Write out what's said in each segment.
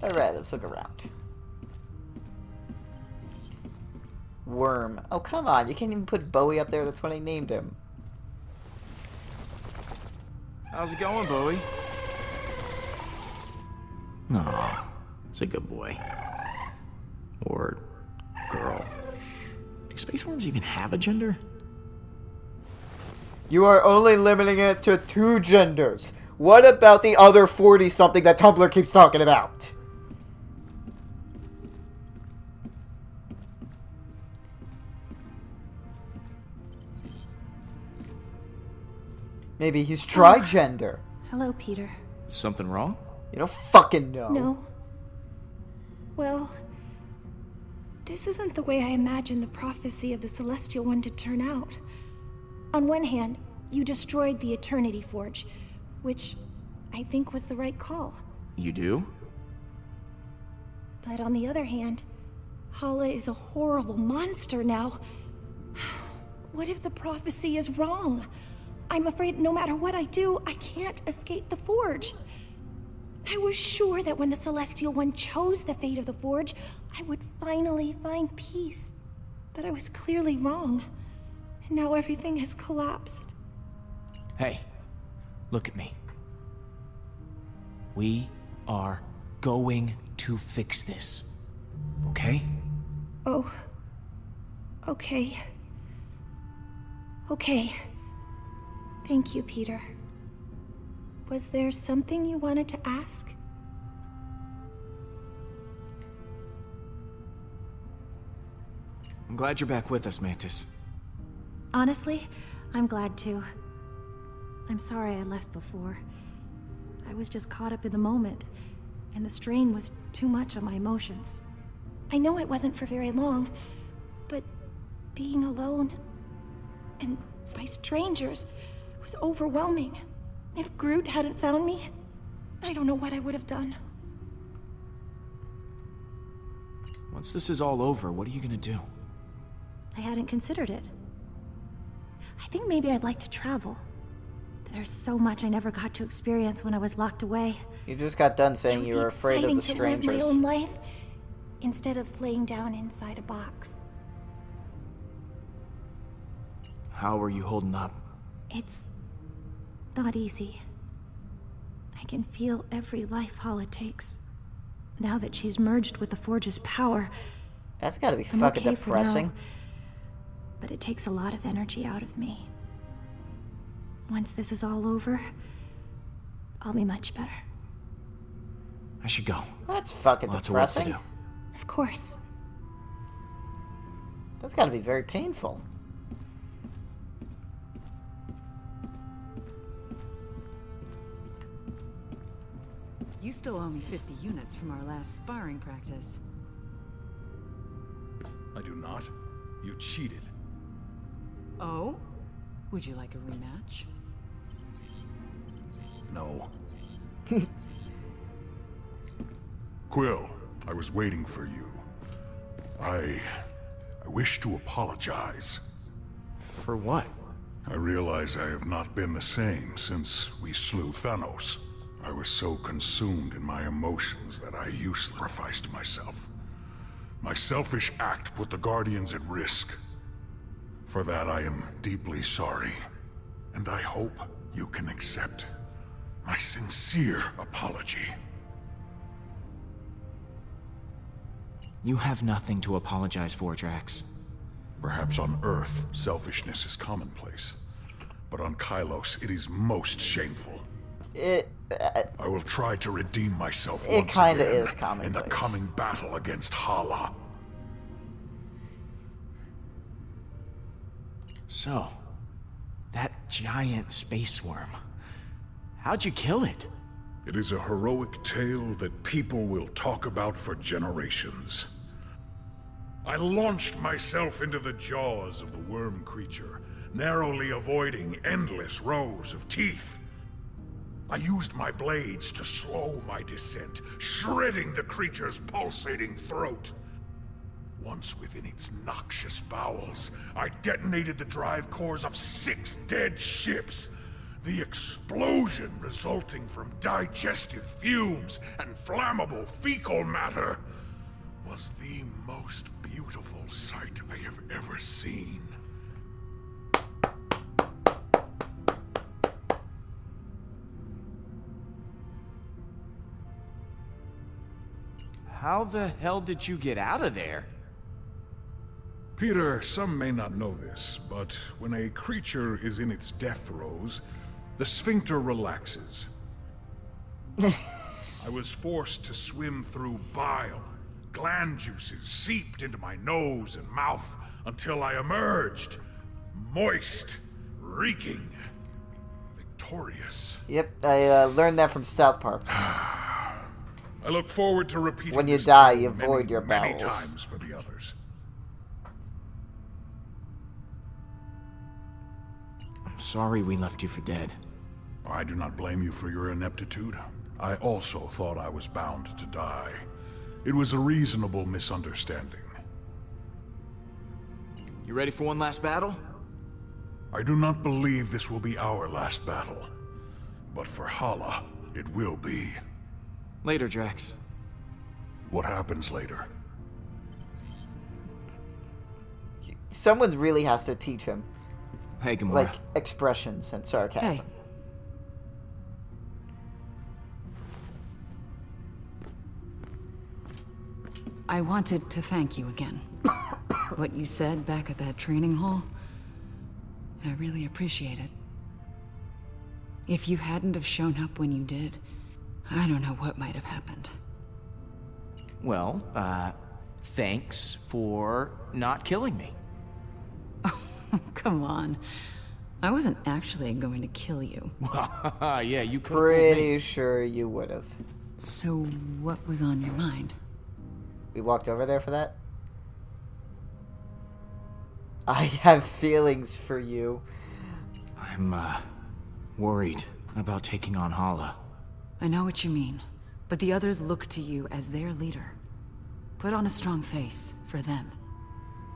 Alright, let's look around. Worm. Oh, come on. You can't even put Bowie up there. That's what I named him. How's it going, Bowie? Aw, it's a good boy. Or girl. Do space worms even have a gender? You are only limiting it to 2 genders. What about the other 40-something that Tumblr keeps talking about? Maybe he's trigender. Hello, Peter. Something wrong? You don't fucking know. No. Well, this isn't the way I imagined the prophecy of the Celestial One to turn out. On one hand, you destroyed the Eternity Forge, which I think was the right call. You do? But on the other hand, Hala is a horrible monster now. What if the prophecy is wrong? I'm afraid no matter what I do, I can't escape the Forge. I was sure that when the Celestial One chose the fate of the Forge, I would finally find peace. But I was clearly wrong. And now everything has collapsed. Hey, look at me. We are going to fix this. Okay? Oh. Okay. Okay. Thank you, Peter. Was there something you wanted to ask? I'm glad you're back with us, Mantis. Honestly, I'm glad too. I'm sorry I left before. I was just caught up in the moment, and the strain was too much on my emotions. I know it wasn't for very long, but being alone and by strangers was overwhelming. If Groot hadn't found me, I don't know what I would have done. Once this is all over, what are you gonna do? I hadn't considered it. I think maybe I'd like to travel. There's so much I never got to experience when I was locked away. You just got done saying you were afraid of the It would be exciting to live my strangers. own life instead of laying down inside a box. How are you holding up? It's not easy. I can feel every life Hala takes. Now that she's merged with the Forge's power, That's gotta be I'm fucking okay for now, depressing. but it takes a lot of energy out of me. Once this is all over, I'll be much better. I should go. That's fucking Lots of work to depressing. do. Of course. That's gotta be very painful. You still owe me 50 units from our last sparring practice. I do not. You cheated. Oh? Would you like a rematch? No. Quill, I was waiting for you. I wish to apologize. For what? I realize I have not been the same since we slew Thanos. I was so consumed in my emotions that I uselessly sacrificed myself. My selfish act put the Guardians at risk. For that I am deeply sorry, and I hope you can accept my sincere apology. You have nothing to apologize for, Drax. Perhaps on Earth, selfishness is commonplace. But on Kylos, it is most shameful. I will try to redeem myself It once kinda again is commonplace. in the coming battle against Hala. So, that giant space worm. How'd you kill it? It is a heroic tale that people will talk about for generations. I launched myself into the jaws of the worm creature, narrowly avoiding endless rows of teeth. I used my blades to slow my descent, shredding the creature's pulsating throat. Once within its noxious bowels, I detonated the drive cores of 6 dead ships. The explosion resulting from digestive fumes and flammable fecal matter was the most beautiful sight I have ever seen. How the hell did you get out of there? Peter, some may not know this, but when a creature is in its death throes, the sphincter relaxes. I was forced to swim through bile. Gland juices seeped into my nose and mouth until I emerged, moist, reeking, victorious. Yep, I learned that from South Park. I look forward to repeating When you this die, tale you void many, your many bowels. times for the others. I'm sorry we left you for dead. I do not blame you for your ineptitude. I also thought I was bound to die. It was a reasonable misunderstanding. You ready for one last battle? I do not believe this will be our last battle. But for Hala, it will be. Later, Drax. What happens later? Someone really has to teach him, Hey, Gamora. like, expressions and sarcasm. Hey. I wanted to thank you again. What you said back at that training hall, I really appreciate it. If you hadn't have shown up when you did, I don't know what might have happened. Well, thanks for not killing me. Come on. I wasn't actually going to kill you. Yeah, you could have fooled me. Pretty sure you would have. So what was on your mind? We walked over there for that? I have feelings for you. I'm, worried about taking on Hala. I know what you mean, but the others look to you as their leader. Put on a strong face for them.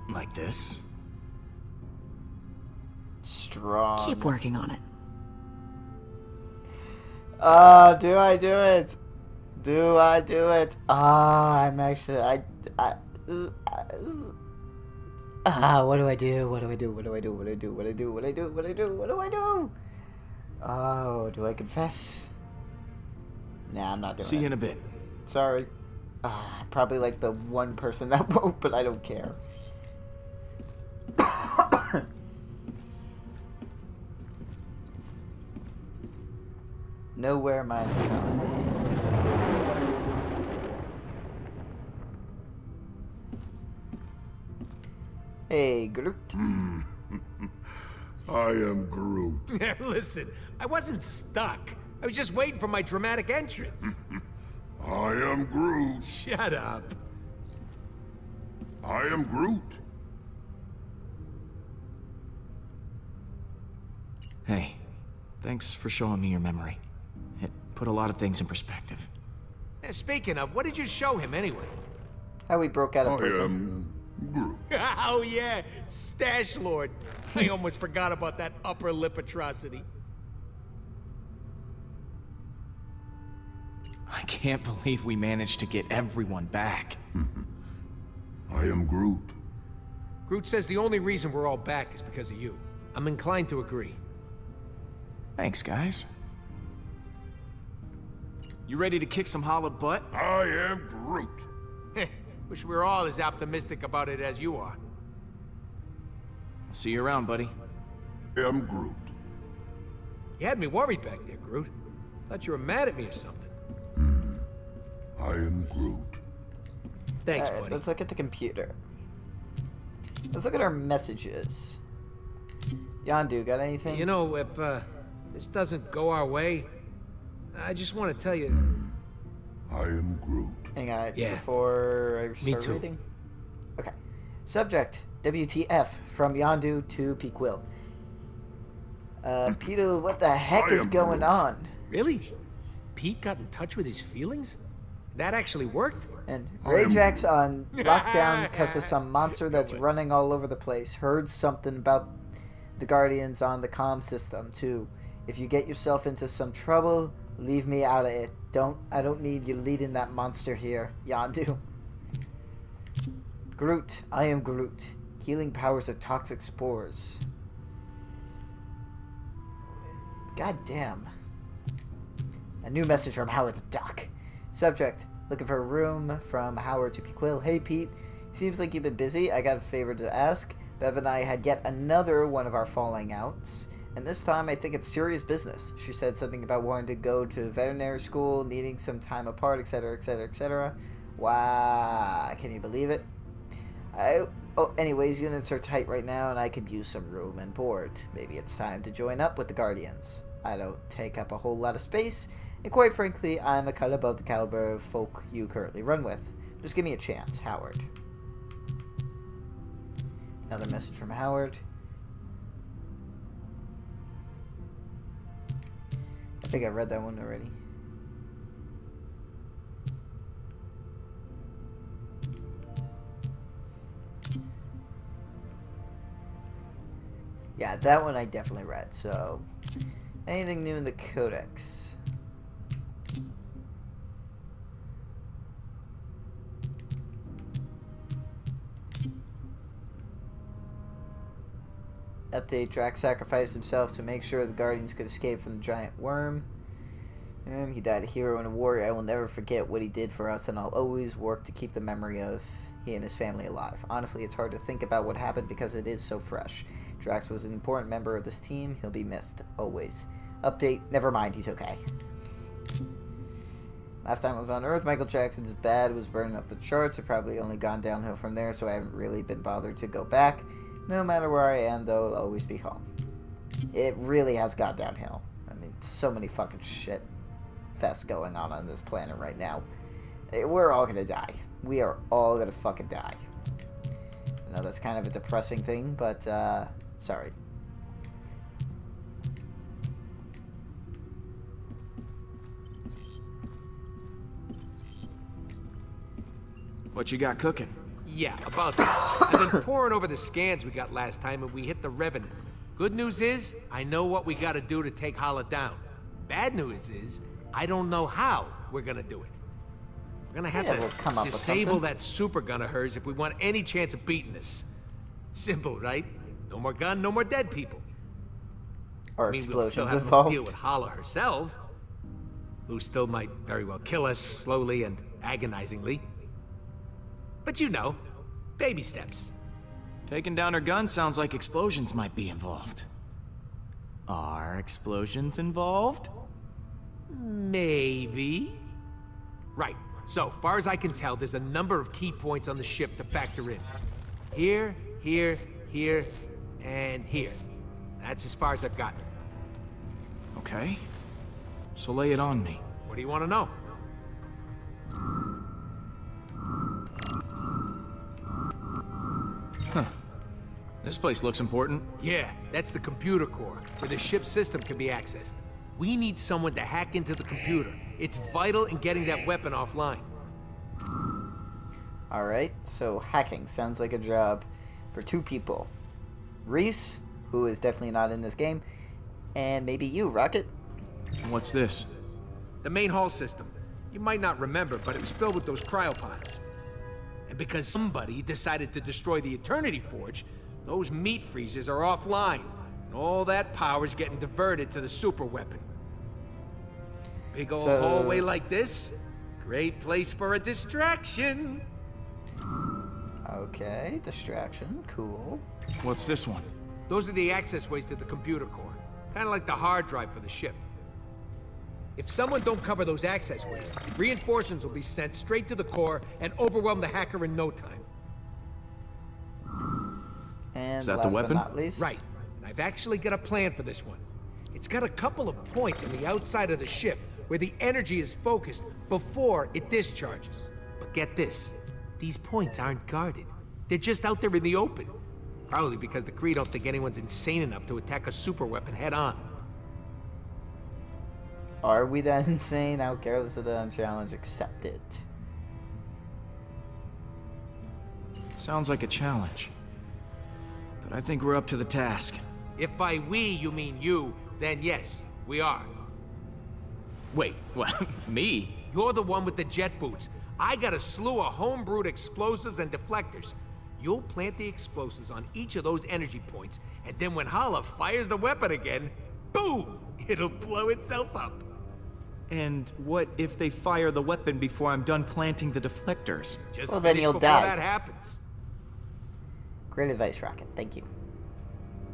Like this? Strong. Keep working on it. Do I do it? Do I do it? I'm actually, what do I do? What do I do? What do I do? What do I do? What do I do? What do I do? What do I do? What do I do? Oh, do I confess? Nah, I'm not doing See it. you in a bit. Sorry. Probably like the one person that won't, but I don't care. Nowhere mind economy. Hey, Groot. I am Groot. Listen, I wasn't stuck. I was just waiting for my dramatic entrance. I am Groot. Shut up. I am Groot. Hey, thanks for showing me your memory. It put a lot of things in perspective. Speaking of, what did you show him anyway? How we broke out of I prison. am Groot. Oh yeah, Stash Lord. I almost forgot about that upper lip atrocity. I can't believe we managed to get everyone back. I am Groot. Groot says the only reason we're all back is because of you. I'm inclined to agree. Thanks, guys. You ready to kick some Hala butt? I am Groot. Wish we were all as optimistic about it as you are. I'll see you around, buddy. I am Groot. You had me worried back there, Groot. Thought you were mad at me or something. I am Groot. Thanks, Alright, buddy. let's look at the computer. Let's look at our messages. Yondu, got anything? You know, if this doesn't go our way, I just want to tell you. I am Groot. Hang on, Yeah. before I Me start too. reading. Okay. Subject, WTF, from Yondu to Pequil. Peter, what the heck I is am going Groot. on? Really? Pete got in touch with his feelings? That actually worked? And I am Rajax on lockdown because of some monster that's running all over the place. Heard something about the Guardians on the comm system, too. If you get yourself into some trouble, leave me out of it. I don't need you leading that monster here, Yondu. Groot, I am Groot. Healing powers of toxic spores. God damn. A new message from Howard the Duck. Subject, looking for a room from Howard to Quill. Hey Pete, seems like you've been busy. I got a favor to ask. Bev and I had yet another one of our falling outs. And this time I think it's serious business. She said something about wanting to go to veterinary school, needing some time apart, etc, etc, etc. Wow, can you believe it? Anyways, units are tight right now and I could use some room and board. Maybe it's time to join up with the Guardians. I don't take up a whole lot of space, and quite frankly, I'm a cut above the caliber of folk you currently run with. Just give me a chance, Howard. Another message from Howard. I think I read that one already. Yeah, that one I definitely read, so... Anything new in the Codex? Update, Drax sacrificed himself to make sure the Guardians could escape from the giant worm. He died a hero and a warrior. I will never forget what he did for us, and I'll always work to keep the memory of he and his family alive. Honestly, it's hard to think about what happened because it is so fresh. Drax was an important member of this team. He'll be missed, always. Update, never mind, he's okay. Last time I was on Earth, Michael Jackson's Bad was burning up the charts. I've probably only gone downhill from there, so I haven't really been bothered to go back. No matter where I am, though, I'll always be home. It really has gone downhill. I mean, so many fucking shit fests going on this planet right now. We're all gonna die. We are all gonna fucking die. I know that's kind of a depressing thing, but, sorry. What you got cooking? Yeah, about that. I've been poring over the scans we got last time and we hit the Revenant. Good news is, I know what we gotta do to take Hala down. Bad news is, I don't know how we're gonna do it. We're gonna have to disable that super gun of hers if we want any chance of beating this. Simple, right? No more gun, no more dead people. Or we'll explosions still have involved. to deal with Hala herself, who still might very well kill us slowly and agonizingly. But you know, baby steps. Taking down her gun sounds like explosions might be involved. Are explosions involved? Maybe. Right. So, far as I can tell, there's a number of key points on the ship to factor in. Here, here, here, and here. That's as far as I've gotten. Okay. So lay it on me. What do you want to know? Huh. This place looks important. Yeah, that's the computer core, where the ship's system can be accessed. We need someone to hack into the computer. It's vital in getting that weapon offline. Alright, so hacking sounds like a job for two people. Reese, who is definitely not in this game, and maybe you, Rocket. What's this? The main hall system. You might not remember, but it was filled with those cryopods. And because somebody decided to destroy the Eternity Forge, those meat freezers are offline. And all that power's getting diverted to the super weapon. Big old hallway like this, great place for a distraction. Okay, distraction, cool. What's this one? Those are the access ways to the computer core. Kind of like the hard drive for the ship. If someone don't cover those access ways, reinforcements will be sent straight to the core and overwhelm the hacker in no time. And is that last the weapon? But not least, Right. And I've actually got a plan for this one. It's got a couple of points on the outside of the ship where the energy is focused before it discharges. But get this, these points aren't guarded. They're just out there in the open. Probably because the Kree don't think anyone's insane enough to attack a super weapon head on. Are we that insane? How careless of them? Challenge accepted. Sounds like a challenge. But I think we're up to the task. If by we you mean you, then yes. We are. Wait, what? Me? You're the one with the jet boots. I got a slew of homebrewed explosives and deflectors. You'll plant the explosives on each of those energy points, and then when Hala fires the weapon again, boom! It'll blow itself up. And what if they fire the weapon before I'm done planting the deflectors? Just Well, then finish you'll before die. that happens. Great advice, Rocket. Thank you.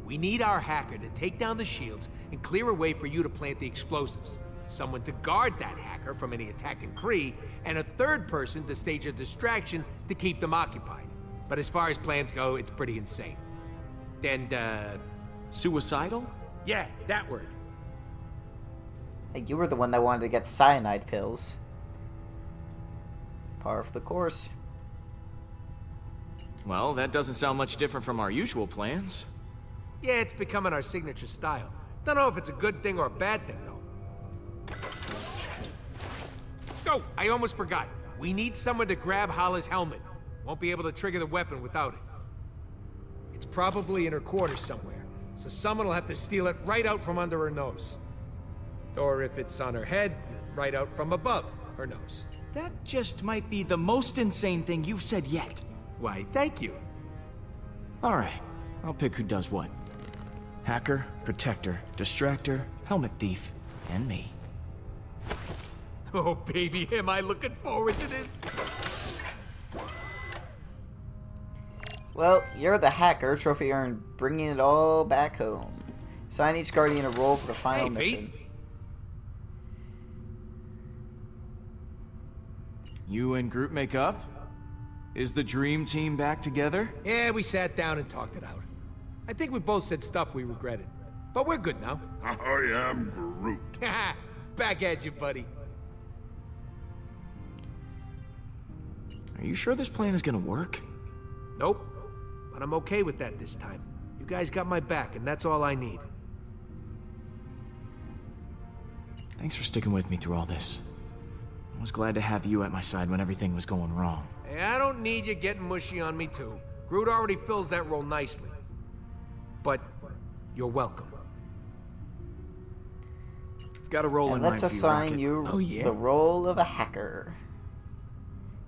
We need our hacker to take down the shields and clear a way for you to plant the explosives. Someone to guard that hacker from any attacking Kree, and a third person to stage a distraction to keep them occupied. But as far as plans go, it's pretty insane. And, Suicidal? yeah, that word. Hey, you were the one that wanted to get cyanide pills. Par for the course. Well, that doesn't sound much different from our usual plans. Yeah, it's becoming our signature style. Don't know if it's a good thing or a bad thing, though. Oh, I almost forgot. We need someone to grab Hala's helmet. Won't be able to trigger the weapon without it. It's probably in her quarters somewhere, so someone will have to steal it right out from under her nose. Or if it's on her head, right out from above her nose. That just might be the most insane thing you've said yet. Why, thank you. All right, I'll pick who does what. Hacker, protector, distractor, helmet thief, and me. Oh, baby, am I looking forward to this? Well, you're the hacker. Trophy earned, bringing it all back home. Assign each Guardian a role for the final Hey, Pete. mission. You and Groot make up? Is the dream team back together? Yeah, we sat down and talked it out. I think we both said stuff we regretted. But we're good now. I am Groot. Back at you, buddy. Are you sure this plan is gonna work? Nope. But I'm okay with that this time. You guys got my back, and that's all I need. Thanks for sticking with me through all this. I was glad to have you at my side when everything was going wrong. Hey, I don't need you getting mushy on me, too. Groot already fills that role nicely. But you're welcome. I've got a role And in let's mind for you, assign Rocket. you Oh, yeah? the role of a hacker.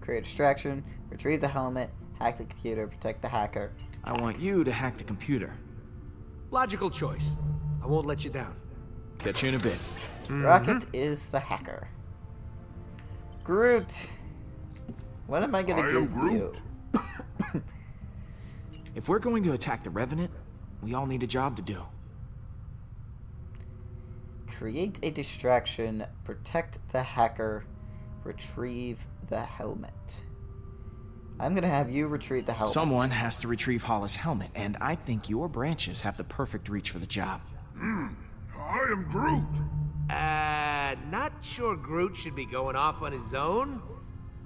Create a distraction, retrieve the helmet, hack the computer, protect the hacker. I want you to hack the computer. Logical choice. I won't let you down. Catch you in a bit. Rocket is the hacker. Groot! What am I gonna I am give you? Groot. If we're going to attack the Revenant, we all need a job to do. Create a distraction, protect the hacker, retrieve the helmet. I'm gonna have you retrieve the helmet. Someone has to retrieve Hala's helmet, and I think your branches have the perfect reach for the job. I am Groot. Not sure Groot should be going off on his own,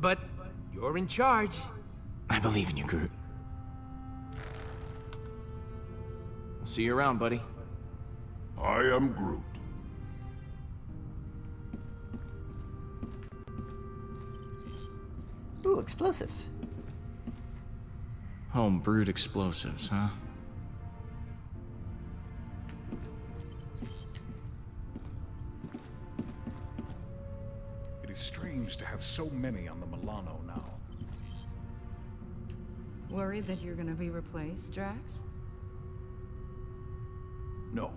but you're in charge. I believe in you, Groot. I'll see you around, buddy. I am Groot. Ooh, explosives. Home brewed explosives, huh? It is strange to have so many on the Milano now. Worried that you're gonna be replaced, Drax? No.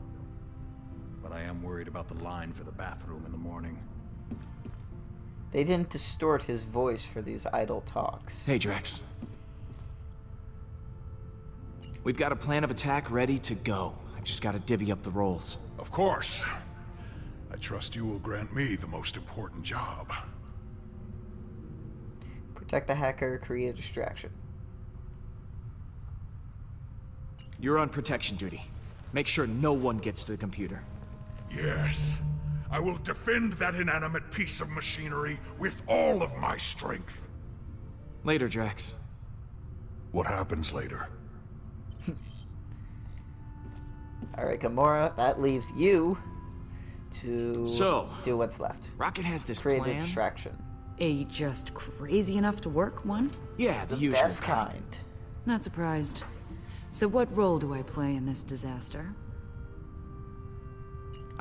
But I am worried about the line for the bathroom in the morning. They didn't distort his voice for these idle talks. Hey, Drax. We've got a plan of attack ready to go. I've just got to divvy up the roles. Of course. I trust you will grant me the most important job. Protect the hacker, create a distraction. You're on protection duty. Make sure no one gets to the computer. Yes. I will defend that inanimate piece of machinery with all of my strength. Later, Drax. What happens later? Alright, Gamora, that leaves you to So, do what's left. Rocket has this Create a plan. distraction. A just crazy enough to work one? Yeah, the The usual best kind. Not surprised. So what role do I play in this disaster?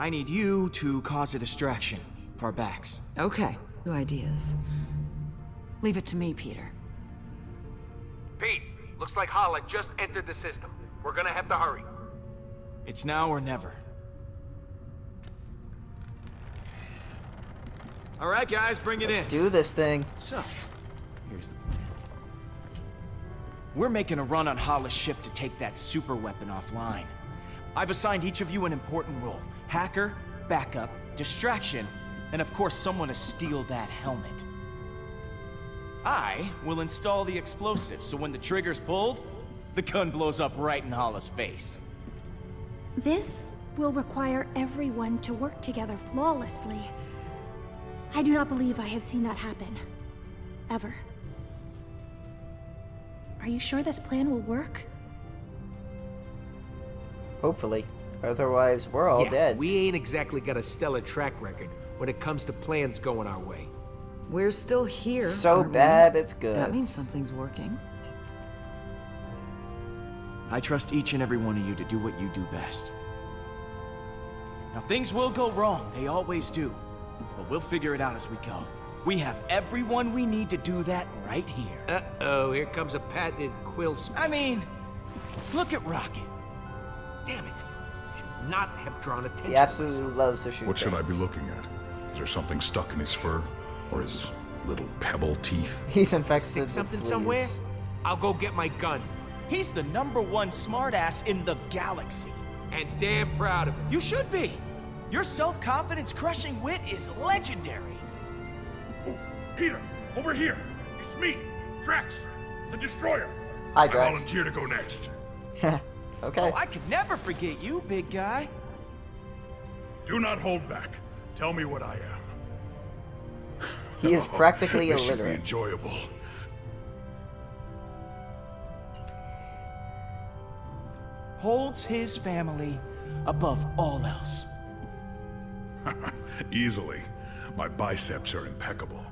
I need you to cause a distraction for our backs. Okay, two ideas. Leave it to me, Peter. Pete, looks like Hala just entered the system. We're gonna have to hurry. It's now or never. All right, guys, bring it in. Do this thing. So, here's the plan. We're making a run on Hala's ship to take that super weapon offline. I've assigned each of you an important role. Hacker, backup, distraction, and of course someone to steal that helmet. I will install the explosive, so when the trigger's pulled, the gun blows up right in Hala's face. This will require everyone to work together flawlessly. I do not believe I have seen that happen. Ever. Are you sure this plan will work? Hopefully. Otherwise, we're all Yeah, dead. we ain't exactly got a stellar track record when it comes to plans going our way. We're still here. So aren't we? bad, it's good. That means something's working. I trust each and every one of you to do what you do best. Now, things will go wrong. They always do. But we'll figure it out as we go. We have everyone we need to do that right here. Uh-oh, here comes a patented quill smash. I mean, look at Rocket. Damn it. Should not have drawn attention He to absolutely myself. loves to shoot What should I be things. looking at? Is there something stuck in his fur? Or his little pebble teeth? He's infected Stick with something fleas. somewhere? I'll go get my gun. He's the #1 smartass in the galaxy. And damn proud of it. You should be. Your self-confidence crushing wit is legendary. Oh, Peter, over here. It's me, Drax, the Destroyer. Hi, I Drax. volunteer to go next. Okay. Oh, I could never forget you, big guy. Do not hold back. Tell me what I am. He is practically This should be illiterate. enjoyable. Holds his family above all else. Easily. My biceps are impeccable.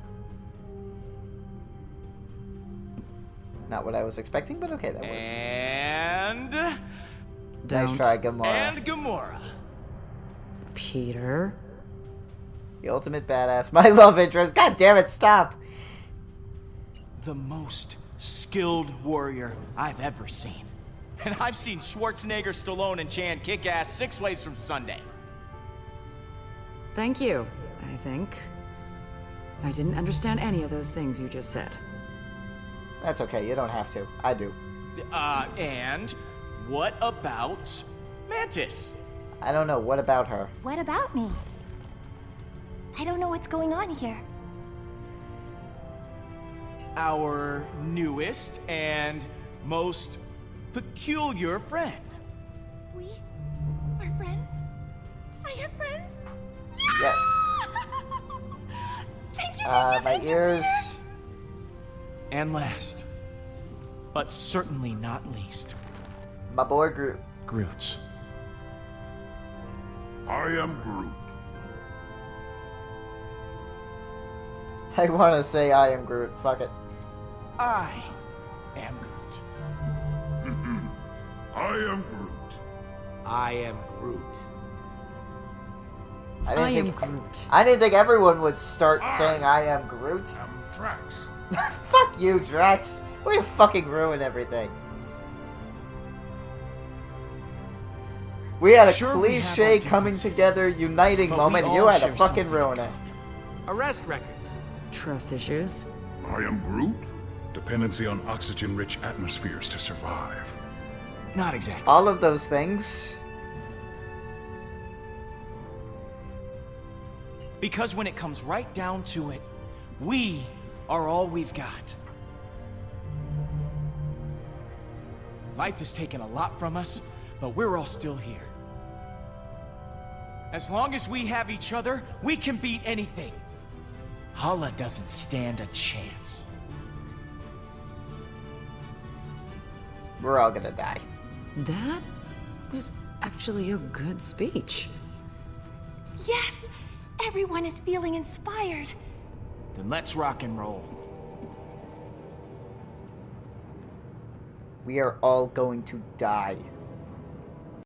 Not what I was expecting, but okay, that works. And... Nice Don't. try, Gamora. And Gamora. Peter. The ultimate badass. My love interest. God damn it, stop. The most skilled warrior I've ever seen. And I've seen Schwarzenegger, Stallone, and Chan kick ass 6 ways from Sunday. Thank you, I think. I didn't understand any of those things you just said. That's okay, you don't have to. I do. And what about Mantis? I don't know. What about her? What about me? I don't know what's going on here. Our newest and most peculiar friend. We are friends? I have friends? Yes. Thank you, My thank you, ears. Peter. And last, but certainly not least, My boy Groot. Groot's. I am Groot. I want to say I am Groot. Fuck it. I am Groot. I am Groot. I am Groot. I I didn't am think. Groot. I didn't think everyone would start saying I am Groot. I'm Drax. Fuck you, Drax. Way to fucking ruin everything. We had a Sure, we have our cliche coming differences, together, uniting but we moment, and you all had to share fucking something ruin in it. Arrest records. Trust issues. I am Groot. Dependency on oxygen-rich atmospheres to survive. Not exactly. All of those things. Because when it comes right down to it, we are all we've got. Life has taken a lot from us, but we're all still here. As long as we have each other, we can beat anything. Hala doesn't stand a chance. We're all gonna die. That was actually a good speech. Yes! Everyone is feeling inspired. Then let's rock and roll. We are all going to die.